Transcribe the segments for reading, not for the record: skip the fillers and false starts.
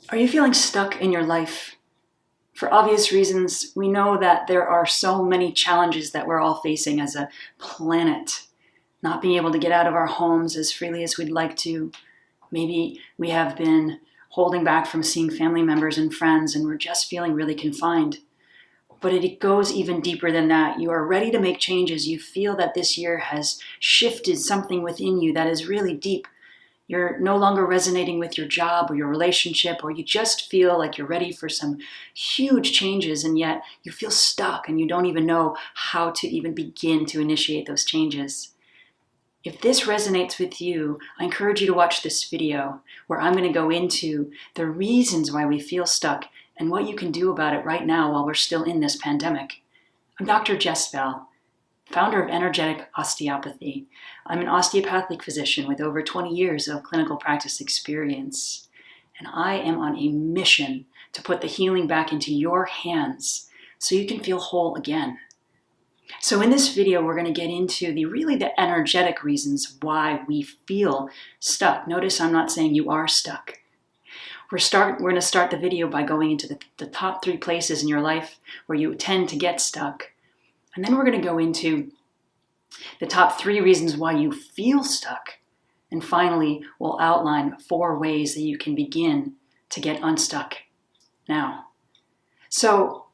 Are you feeling stuck in your life? For obvious reasons, we know that there are so many challenges that we're all facing as a planet. Not being able to get out of our homes as freely as we'd like to. Maybe we have been holding back from seeing family members and friends and we're just feeling really confined. But it goes even deeper than that. You are ready to make changes. You feel that this year has shifted something within you that is really deep. You're no longer resonating with your job or your relationship, or you just feel like you're ready for some huge changes, and yet you feel stuck and you don't even know how to even begin to initiate those changes. If this resonates with you, I encourage you to watch this video where I'm going to go into the reasons why we feel stuck and what you can do about it right now while we're still in this pandemic. I'm Dr. Jess Bell, founder of Energetic Osteopathy. I'm an osteopathic physician with over 20 years of clinical practice experience. And I am on a mission to put the healing back into your hands so you can feel whole again. So in this video, we're going to get into the energetic reasons why we feel stuck. Notice I'm not saying you are stuck. We're going to start the video by going into the top 3 places in your life where you tend to get stuck. And then we're going to go into the top 3 reasons why you feel stuck. And finally, we'll outline 4 ways that you can begin to get unstuck now. So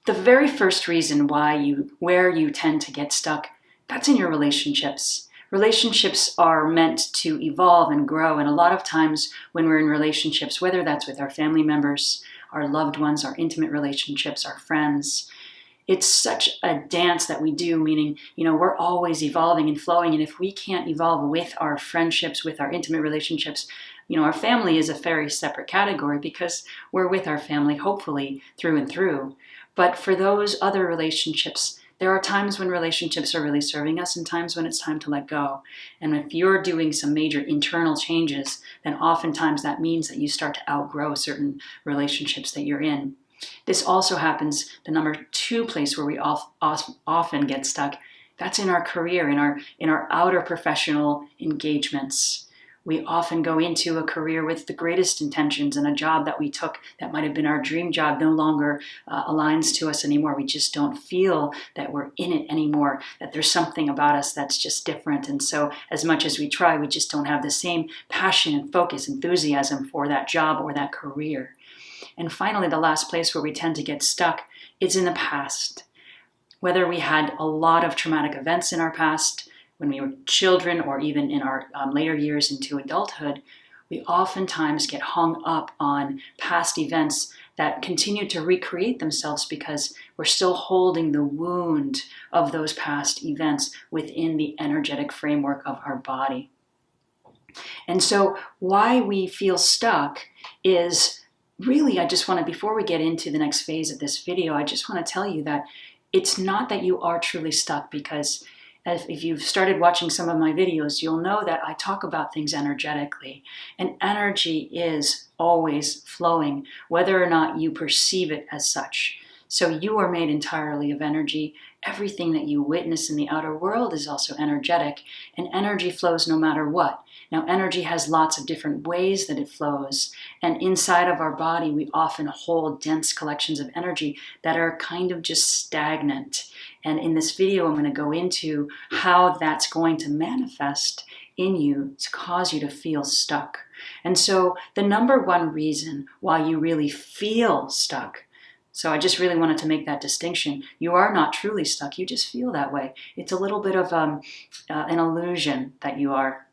the very first reason where you tend to get stuck, that's in your relationships. Relationships are meant to evolve and grow. And a lot of times when we're in relationships, whether that's with our family members, our loved ones, our intimate relationships, our friends, it's such a dance that we do, meaning, we're always evolving and flowing. And if we can't evolve with our friendships, with our intimate relationships, our family is a very separate category because we're with our family, hopefully, through and through. But for those other relationships, there are times when relationships are really serving us and times when it's time to let go. And if you're doing some major internal changes, then oftentimes that means that you start to outgrow certain relationships that you're in. This also happens, the number 2 place where we often get stuck, that's in our career, in our outer professional engagements. We often go into a career with the greatest intentions, and a job that we took that might have been our dream job no longer aligns to us anymore. We just don't feel that we're in it anymore, that there's something about us that's just different. And so as much as we try, we just don't have the same passion and focus, enthusiasm for that job or that career. And finally, the last place where we tend to get stuck is in the past. Whether we had a lot of traumatic events in our past, when we were children, or even in our later years into adulthood, we oftentimes get hung up on past events that continue to recreate themselves because we're still holding the wound of those past events within the energetic framework of our body. And so why we feel stuck is really, before we get into the next phase of this video, I just want to tell you that it's not that you are truly stuck, because if you've started watching some of my videos, you'll know that I talk about things energetically. And energy is always flowing, whether or not you perceive it as such. So you are made entirely of energy. Everything that you witness in the outer world is also energetic, and energy flows no matter what. Now, energy has lots of different ways that it flows, and inside of our body, we often hold dense collections of energy that are kind of just stagnant. And in this video, I'm going to go into how that's going to manifest in you to cause you to feel stuck. And so the number 1 reason why you really feel stuck, so I just really wanted to make that distinction. You are not truly stuck. You just feel that way. It's a little bit of an illusion that you are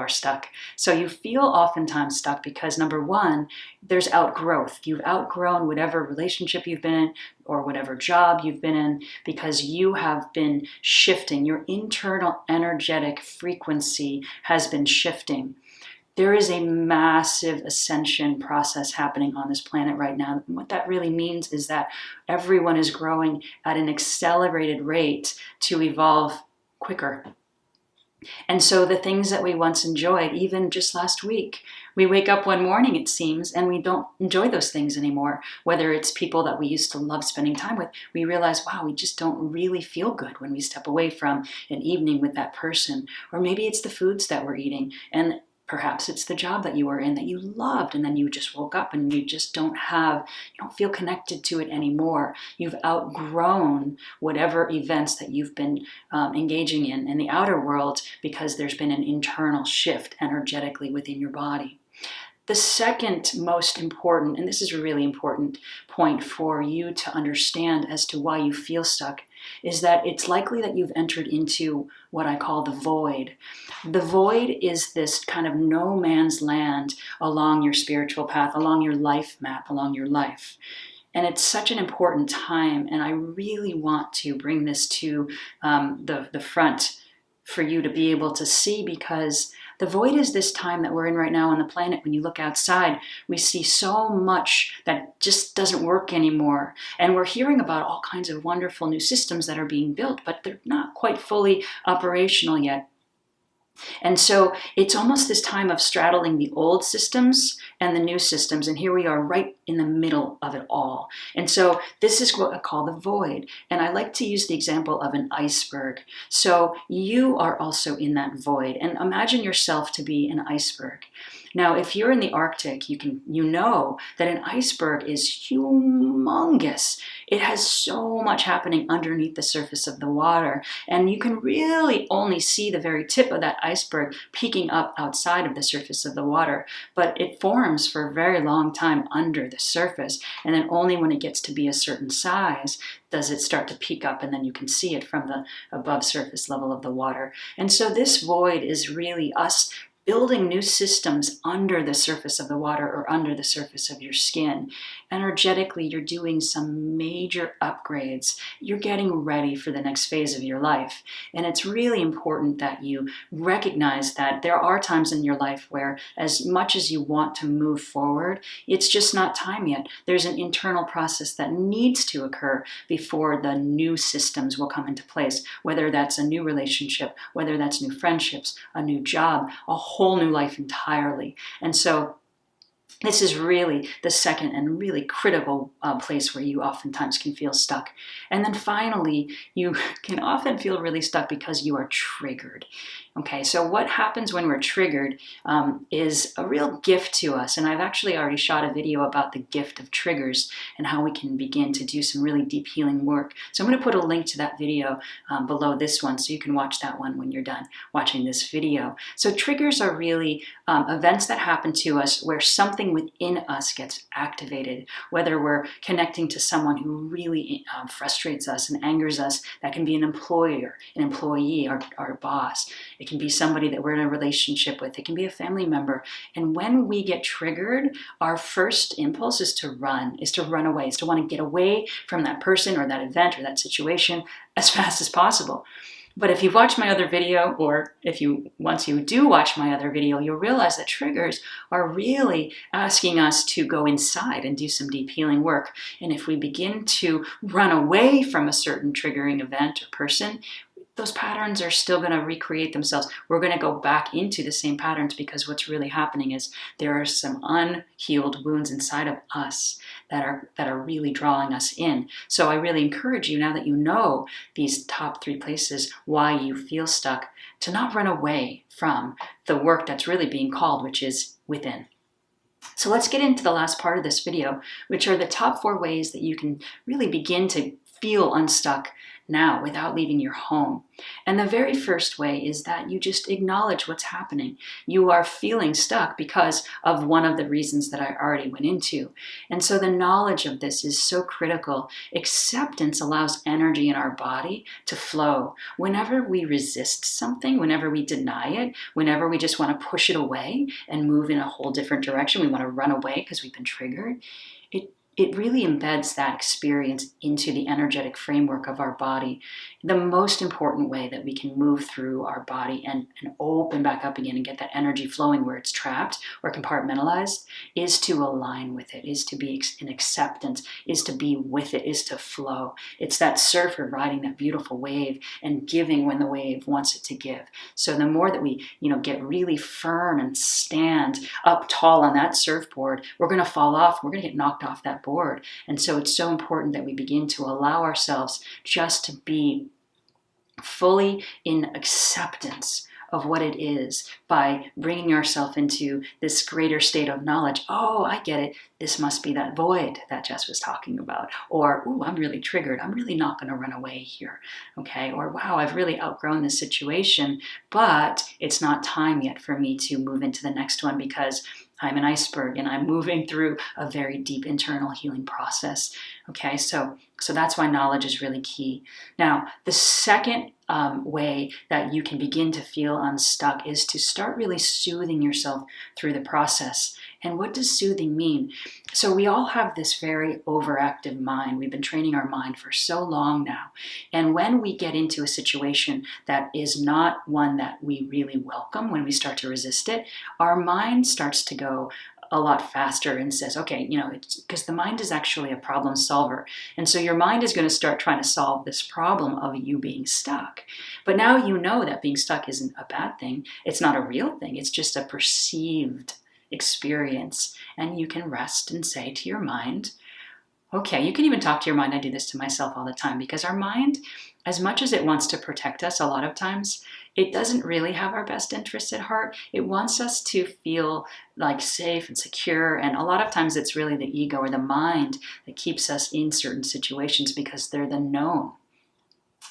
stuck. So you feel oftentimes stuck because, number 1, there's outgrowth. You've outgrown whatever relationship you've been in or whatever job you've been in because you have been shifting. Your internal energetic frequency has been shifting. There is a massive ascension process happening on this planet right now. And what that really means is that everyone is growing at an accelerated rate to evolve quicker. And so the things that we once enjoyed, even just last week, we wake up one morning, it seems, and we don't enjoy those things anymore. Whether it's people that we used to love spending time with, we realize, wow, we just don't really feel good when we step away from an evening with that person. Or maybe it's the foods that we're eating. And Perhaps it's the job that you were in that you loved, and then you just woke up and you just you don't feel connected to it anymore. You've outgrown whatever events that you've been engaging in the outer world, because there's been an internal shift energetically within your body. The second most important, and this is a really important point for you to understand as to why you feel stuck, is that it's likely that you've entered into what I call the void. The void is this kind of no man's land along your spiritual path, along your life map, along your life. And it's such an important time, and I really want to bring this to the front for you to be able to see, because the void is this time that we're in right now on the planet. When you look outside, we see so much that just doesn't work anymore. And we're hearing about all kinds of wonderful new systems that are being built, but they're not quite fully operational yet. And so it's almost this time of straddling the old systems and the new systems. And here we are right in the middle of it all. And so this is what I call the void. And I like to use the example of an iceberg. So you are also in that void. And imagine yourself to be an iceberg. Now, if you're in the Arctic, you know that an iceberg is humongous. It has so much happening underneath the surface of the water, and you can really only see the very tip of that iceberg peeking up outside of the surface of the water, but it forms for a very long time under the surface, and then only when it gets to be a certain size does it start to peak up, and then you can see it from the above surface level of the water. And so this void is really us building new systems under the surface of the water or under the surface of your skin. Energetically, you're doing some major upgrades. You're getting ready for the next phase of your life. And it's really important that you recognize that there are times in your life where, as much as you want to move forward, it's just not time yet. There's an internal process that needs to occur before the new systems will come into place, whether that's a new relationship, whether that's new friendships, a new job, a whole new life entirely. And so this is really the second and really critical place where you oftentimes can feel stuck. And then finally, you can often feel really stuck because you are triggered. Okay, so what happens when we're triggered is a real gift to us. And I've actually already shot a video about the gift of triggers and how we can begin to do some really deep healing work. So I'm going to put a link to that video below this one, so you can watch that one when you're done watching this video. So triggers are really events that happen to us where something within us gets activated, whether we're connecting to someone who really frustrates us and angers us. That can be an employer, an employee, our boss. It can be somebody that we're in a relationship with. It can be a family member. And when we get triggered, our first impulse is to run away, is to want to get away from that person or that event or that situation as fast as possible. But if you've watched my other video, or once you do watch my other video, you'll realize that triggers are really asking us to go inside and do some deep healing work. And if we begin to run away from a certain triggering event or person, those patterns are still going to recreate themselves. We're going to go back into the same patterns, because what's really happening is there are some unhealed wounds inside of us that are really drawing us in. So I really encourage you, now that you know these top 3 places why you feel stuck, to not run away from the work that's really being called, which is within. So let's get into the last part of this video, which are the top 4 ways that you can really begin to feel unstuck now without leaving your home. And the very first way is that you just acknowledge what's happening. You are feeling stuck because of one of the reasons that I already went into. And so the knowledge of this is so critical. Acceptance allows energy in our body to flow. Whenever we resist something, whenever we deny it, whenever we just want to push it away and move in a whole different direction, we want to run away because we've been triggered, it really embeds that experience into the energetic framework of our body. The most important way that we can move through our body and open back up again and get that energy flowing where it's trapped or compartmentalized is to align with it, is to be in acceptance, is to be with it, is to flow. It's that surfer riding that beautiful wave and giving when the wave wants it to give. So the more that we, get really firm and stand up tall on that surfboard, we're going to fall off. We're going to get knocked off that board. And so it's so important that we begin to allow ourselves just to be fully in acceptance of what it is by bringing yourself into this greater state of knowledge. Oh, I get it. This must be that void that Jess was talking about. Or, ooh, I'm really triggered. I'm really not going to run away here. Okay. Or, wow, I've really outgrown this situation, but it's not time yet for me to move into the next one because I'm an iceberg and I'm moving through a very deep internal healing process. Okay, so that's why knowledge is really key. Now, the second way that you can begin to feel unstuck is to start really soothing yourself through the process. And what does soothing mean? So we all have this very overactive mind. We've been training our mind for so long now. And when we get into a situation that is not one that we really welcome, when we start to resist it, our mind starts to go a lot faster and says, okay, it's because the mind is actually a problem solver. And so your mind is going to start trying to solve this problem of you being stuck. But now you know that being stuck isn't a bad thing. It's not a real thing. It's just a perceived experience. And you can rest and say to your mind, okay, you can even talk to your mind. I do this to myself all the time because our mind, as much as it wants to protect us a lot of times, it doesn't really have our best interests at heart. It wants us to feel like safe and secure. And a lot of times it's really the ego or the mind that keeps us in certain situations because they're the known.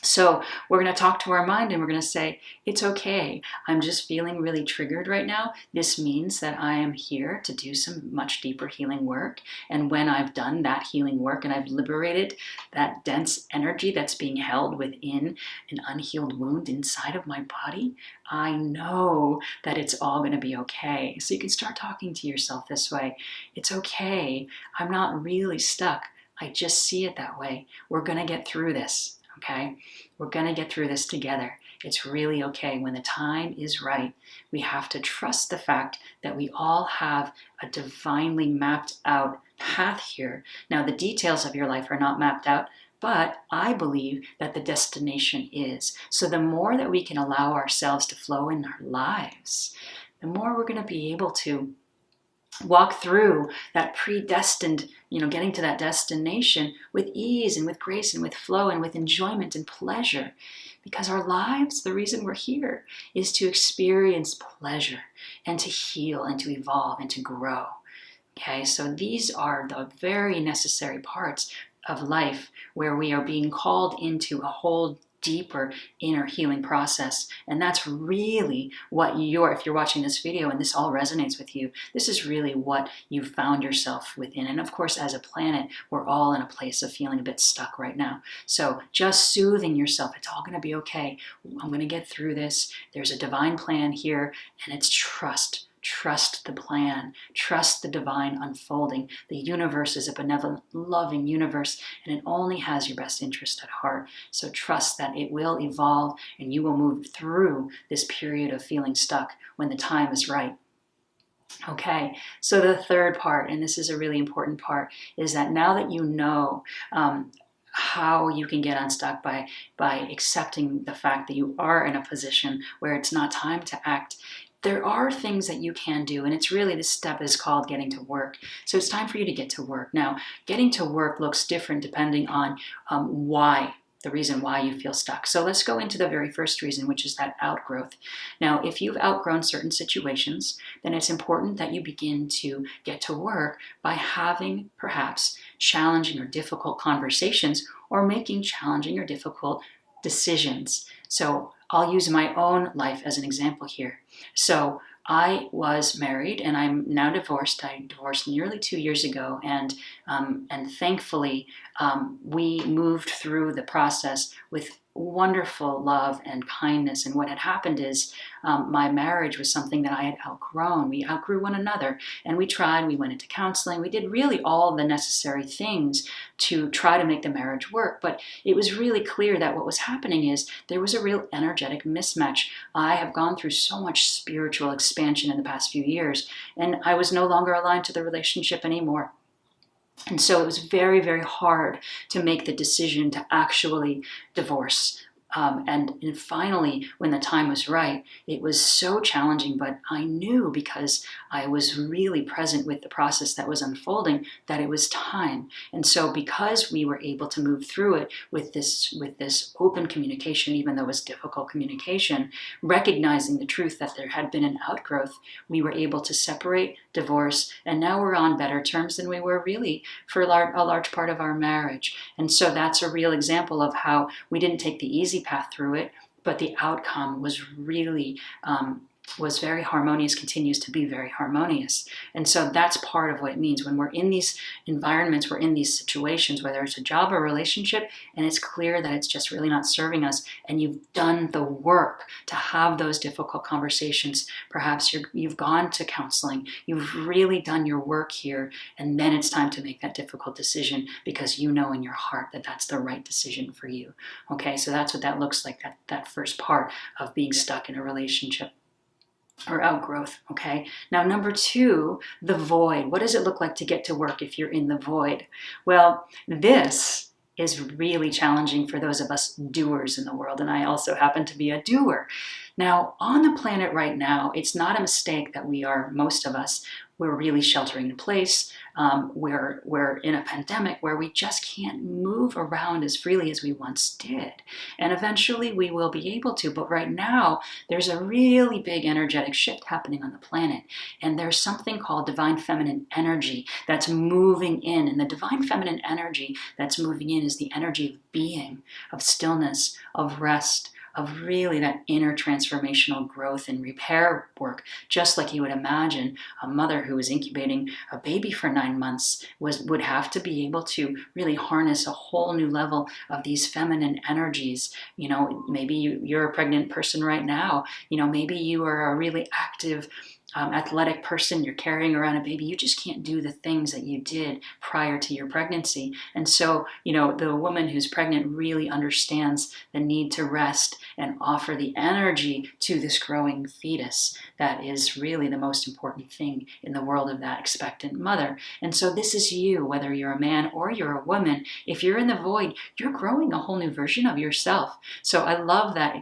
So we're going to talk to our mind and we're going to say, it's okay. I'm just feeling really triggered right now. This means that I am here to do some much deeper healing work. And when I've done that healing work and I've liberated that dense energy that's being held within an unhealed wound inside of my body, I know that it's all going to be okay. So you can start talking to yourself this way. It's okay. I'm not really stuck. I just see it that way. We're going to get through this. Okay, we're going to get through this together. It's really okay. When the time is right, we have to trust the fact that we all have a divinely mapped out path here. Now, the details of your life are not mapped out, but I believe that the destination is. So the more that we can allow ourselves to flow in our lives, the more we're going to be able to walk through that predestined, getting to that destination with ease and with grace and with flow and with enjoyment and pleasure. Because our lives, the reason we're here is to experience pleasure and to heal and to evolve and to grow. Okay, so these are the very necessary parts of life where we are being called into a whole deeper inner healing process. And that's really what if you're watching this video and this all resonates with you, this is really what you've found yourself within. And of course, as a planet, we're all in a place of feeling a bit stuck right now. So just soothing yourself, it's all going to be okay. I'm going to get through this. There's a divine plan here, and it's trust. Trust the plan. Trust the divine unfolding. The universe is a benevolent, loving universe, and it only has your best interest at heart. So trust that it will evolve and you will move through this period of feeling stuck when the time is right. Okay, so the third part, and this is a really important part, is that now that you know how you can get unstuck by accepting the fact that you are in a position where it's not time to act, there are things that you can do, and it's really, this step is called getting to work. So it's time for you to get to work. Now, getting to work looks different depending on the reason why you feel stuck. So let's go into the very first reason, which is that outgrowth. Now, if you've outgrown certain situations, then it's important that you begin to get to work by having perhaps challenging or difficult conversations or making challenging or difficult decisions. So I'll use my own life as an example here. So I was married and I'm now divorced. I divorced nearly 2 years ago, and thankfully we moved through the process with wonderful love and kindness. And what had happened is my marriage was something that I had outgrown. We outgrew one another, and we went into counseling. We did really all the necessary things to try to make the marriage work. But it was really clear that what was happening is there was a real energetic mismatch. I have gone through so much spiritual expansion in the past few years, and I was no longer aligned to the relationship anymore. And so it was very, very hard to make the decision to actually divorce. And finally, when the time was right, it was so challenging, but I knew, because I was really present with the process that was unfolding, that it was time. And so because we were able to move through it with this open communication, even though it was difficult communication, recognizing the truth that there had been an outgrowth, we were able to separate, divorce, and now we're on better terms than we were really for a large part of our marriage. And so that's a real example of how we didn't take the easy path through it, but the outcome was really was very harmonious, continues to be very harmonious. And so that's part of what it means when we're in these environments, we're in these situations, whether it's a job or relationship, and it's clear that it's just really not serving us, and you've done the work to have those difficult conversations. Perhaps you've gone to counseling, you've really done your work here, and then it's time to make that difficult decision because you know in your heart that that's the right decision for you. Okay, so that's what that looks like, that first part of being stuck in a relationship or outgrowth. Okay, now number 2, the void. What does it look like to get to work if you're in the void? Well, this is really challenging for those of us doers in the world, and I also happen to be a doer. Now, on the planet right now, it's not a mistake that most of us, we're really sheltering in place. We're in a pandemic where we just can't move around as freely as we once did. And eventually we will be able to. But right now, there's a really big energetic shift happening on the planet. And there's something called divine feminine energy that's moving in. And the divine feminine energy that's moving in is the energy of being, of stillness, of rest, of really that inner transformational growth and repair work. Just like you would imagine a mother who was incubating a baby for 9 months would have to be able to really harness a whole new level of these feminine energies. You know, maybe you're a pregnant person right now. You know, maybe you are a really active athletic person, you're carrying around a baby, you just can't do the things that you did prior to your pregnancy. And so, you know, the woman who's pregnant really understands the need to rest and offer the energy to this growing fetus. That is really the most important thing in the world of that expectant mother. And so this is you, whether you're a man or you're a woman. If you're in the void, you're growing a whole new version of yourself. So I love that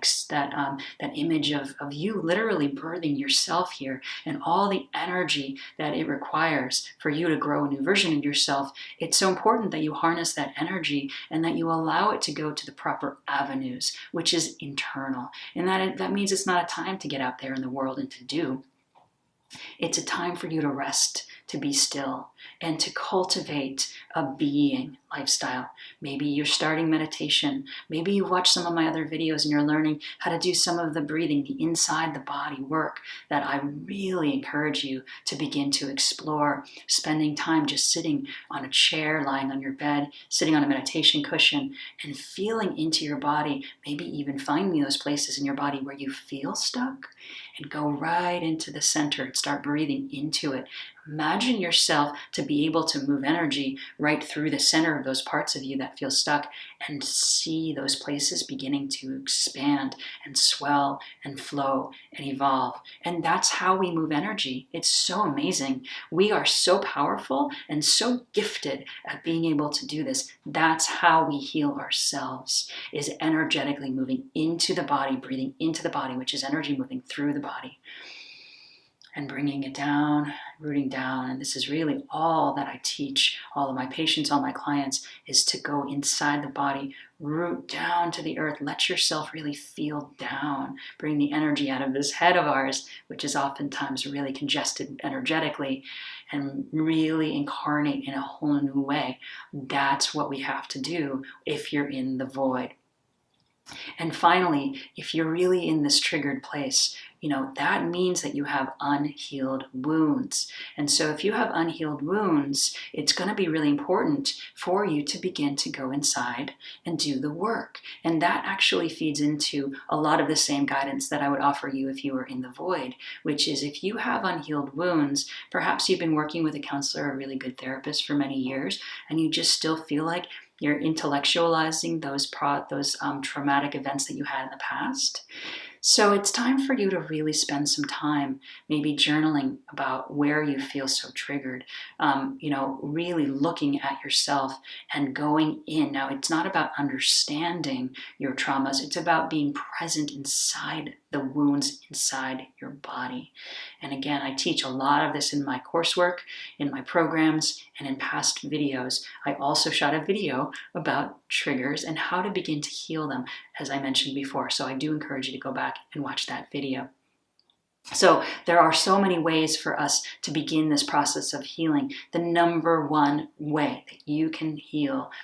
image of you literally birthing yourself here, and all the energy that it requires for you to grow a new version of yourself. It's so important that you harness that energy and that you allow it to go to the proper avenues, which is internal. And that means it's not a time to get out there in the world and to do. It's a time for you to rest, to be still, and to cultivate a being lifestyle. Maybe you're starting meditation. Maybe you watch some of my other videos and you're learning how to do some of the breathing, the inside the body work that I really encourage you to begin to explore. Spending time just sitting on a chair, lying on your bed, sitting on a meditation cushion, and feeling into your body, maybe even finding those places in your body where you feel stuck, and go right into the center and start breathing into it. Imagine yourself to be able to move energy right through the center of those parts of you that feel stuck, and see those places beginning to expand and swell and flow and evolve. And that's how we move energy. It's so amazing. We are so powerful and so gifted at being able to do this. That's how we heal ourselves, is energetically moving into the body, breathing into the body, which is energy moving through the body, and bringing it down, rooting down. And this is really all that I teach all of my patients, all my clients, is to go inside the body, root down to the earth, let yourself really feel down, bring the energy out of this head of ours, which is oftentimes really congested energetically, and really incarnate in a whole new way. That's what we have to do if you're in the void. And finally, if you're really in this triggered place, that means that you have unhealed wounds. And so if you have unhealed wounds, it's going to be really important for you to begin to go inside and do the work. And that actually feeds into a lot of the same guidance that I would offer you if you were in the void, which is if you have unhealed wounds, perhaps you've been working with a counselor, a really good therapist for many years, and you just still feel like you're intellectualizing those traumatic events that you had in the past. So it's time for you to really spend some time maybe journaling about where you feel so triggered, really looking at yourself and going in. Now, it's not about understanding your traumas. It's about being present inside the wounds inside your body. And again, I teach a lot of this in my coursework, in my programs, and in past videos. I also shot a video about triggers and how to begin to heal them, as I mentioned before. So I do encourage you to go back and watch that video. So there are so many ways for us to begin this process of healing. The number one way that you can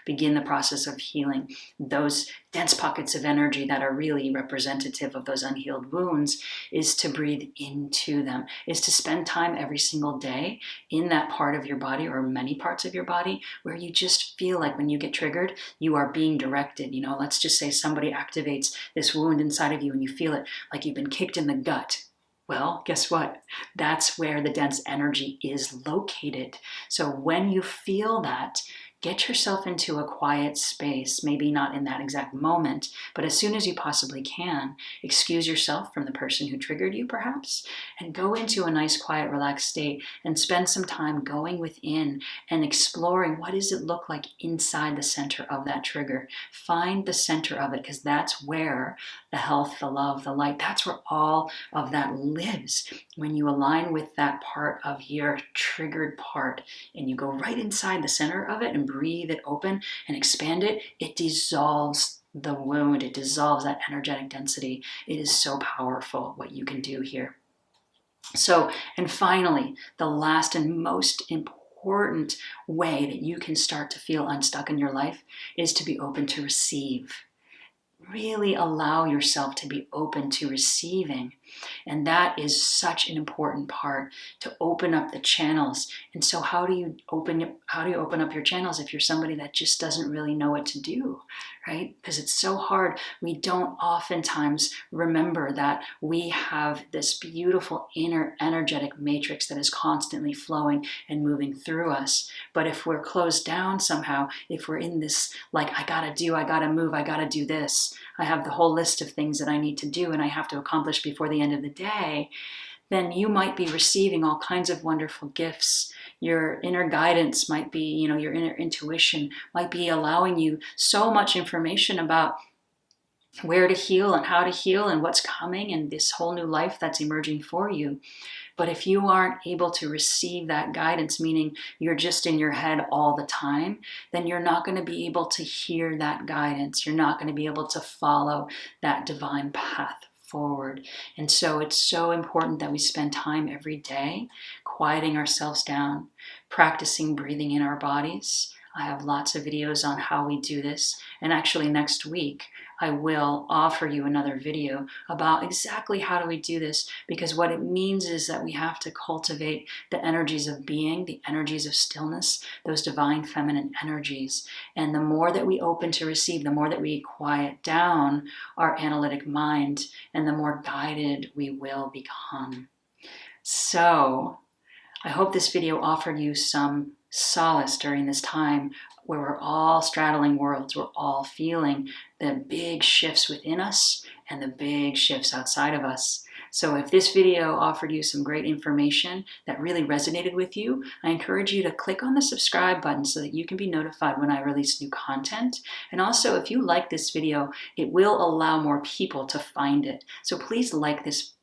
begin the process of healing those dense pockets of energy that are really representative of those unhealed wounds, is to breathe into them, is to spend time every single day in that part of your body, or many parts of your body, where you just feel like when you get triggered, you are being directed. Let's just say somebody activates this wound inside of you and you feel it like you've been kicked in the gut. Well, guess what? That's where the dense energy is located. So when you feel that, get yourself into a quiet space, maybe not in that exact moment, but as soon as you possibly can, excuse yourself from the person who triggered you, perhaps, and go into a nice, quiet, relaxed state and spend some time going within and exploring what does it look like inside the center of that trigger. Find the center of it, because that's where the health, the love, the light, that's where all of that lives. When you align with that part of your triggered part and you go right inside the center of it and breathe it open and expand it, it dissolves the wound. It dissolves that energetic density. It is so powerful what you can do here. So, and finally, the last and most important way that you can start to feel unstuck in your life is to be open to receive. Really allow yourself to be open to receiving. And that is such an important part, to open up the channels. And so how do you open up your channels if you're somebody that just doesn't really know what to do, right? Because it's so hard. We don't oftentimes remember that we have this beautiful inner energetic matrix that is constantly flowing and moving through us. But if we're closed down somehow, if we're in this, like, I gotta move, I gotta do this, I have the whole list of things that I need to do and I have to accomplish before the end of the day, then you might be receiving all kinds of wonderful gifts. Your inner guidance might be, your inner intuition might be allowing you so much information about where to heal and how to heal and what's coming and this whole new life that's emerging for you. But if you aren't able to receive that guidance, meaning you're just in your head all the time, then you're not going to be able to hear that guidance. You're not going to be able to follow that divine path forward. And so it's so important that we spend time every day quieting ourselves down, practicing breathing in our bodies. I have lots of videos on how we do this. And actually next week, I will offer you another video about exactly how do we do this, because what it means is that we have to cultivate the energies of being, the energies of stillness, those divine feminine energies. And the more that we open to receive, the more that we quiet down our analytic mind, and the more guided we will become. So I hope this video offered you some solace during this time where we're all straddling worlds. We're all feeling the big shifts within us and the big shifts outside of us. So if this video offered you some great information that really resonated with you, I encourage you to click on the subscribe button so that you can be notified when I release new content. And also, if you like this video, it will allow more people to find it. So please like this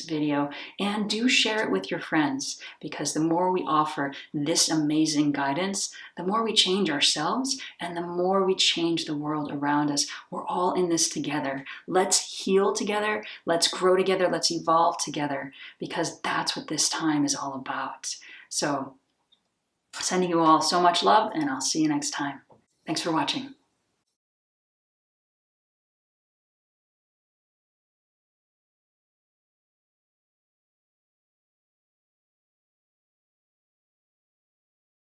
video and do share it with your friends, because the more we offer this amazing guidance, the more we change ourselves and the more we change the world around us. We're all in this together. Let's heal together. Let's grow together. Let's evolve together, because that's what this time is all about. So sending you all so much love, and I'll see you next time. Thanks for watching.